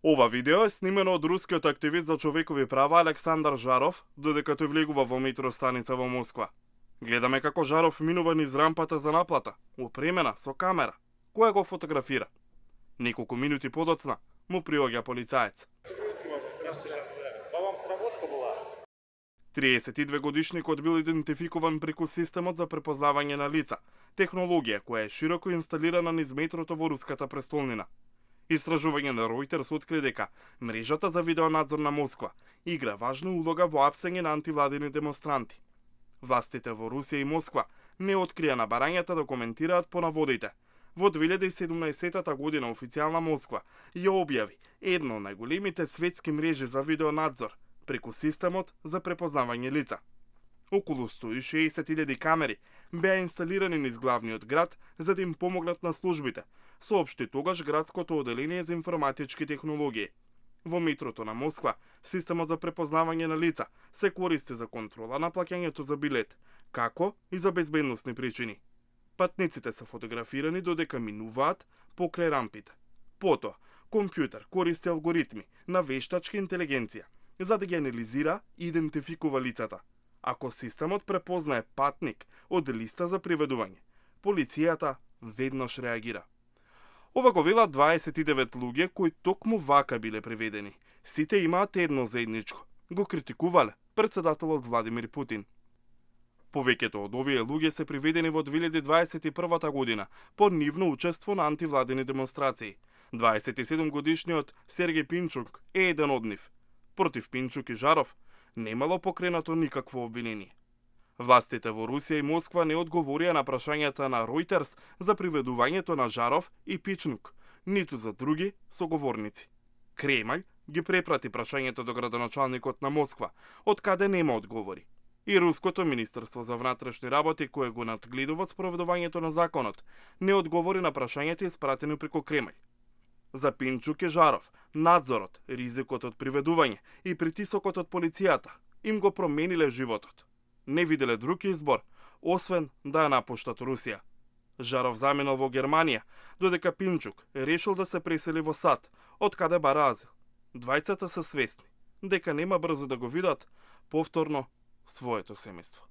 Ова видео е снимено од рускиот активист за човекови права Александар Жаров, додека тој влегува во метростаница во Москва. Гледаме како Жаров минува низ рампата за наплата, опремена со камера, која го фотографира. Неколку минути подоцна му приоѓа полицаец. 32 годишникот бил идентификуван преку системот за препознавање на лица, технологија која е широко инсталирана низ метрото во руската престолнина. Истражување на Reuters откри дека мрежата за видеонадзор на Москва игра важна улога во апсење на антивладини демонстранти. Властите во Русија и Москва не открија на барањата да коментираат по наводите. Во 2017 година официјална Москва ја објави едно од најголемите светски мрежи за видеонадзор преку системот за препознавање лица. Околу 160.000 камери беа инсталирани низ главниот град за да им помогнат на службите, соопшти тогаш градското оделение за информатички технологии. Во метрото на Москва, системот за препознавање на лица се користи за контрола на плаќањето за билет, како и за безбедносни причини. Патниците се фотографирани додека минуваат покрај рампите. Потоа, компјутер користи алгоритми на вештачка интелигенција за да ги анализира и идентификува лицата. Ако системот препознае патник од листа за приведување, полицијата веднаш реагира. Ова го велат 29 луѓе кои токму вака биле приведени. Сите имаат едно заедничко. Го критикувале претседателот Владимир Путин. Повеќето од овие луѓе се приведени во 2021 година по нивно учество на антивладини демонстрации. 27 годишниот Сергеј Пинчук е еден од нив. Против Пинчук и Жаров немало покренато никакво обвинение. Властите во Русија и Москва не одговорија на прашањата на Reuters за приведувањето на Жаров и Пинчук, ниту за други соговорници. Кремљ ги препрати прашањето до градоначалникот на Москва, од каде нема одговори. И Руското министерство за внатрешни работи, кое го надгледува спроведувањето на законот, не одговори на прашањата испратени преку Кремљ. За Пинчук и Жаров, надзорот, ризикот од приведување и притисокот од полицијата им го промениле животот. Не виделе друг избор, освен да ја напуштат Русија. Жаров заминал во Германија, додека Пинчук решил да се пресели во САД, од каде бара азил. Двајцата се свесни дека нема брзо да го видат повторно своето семејство.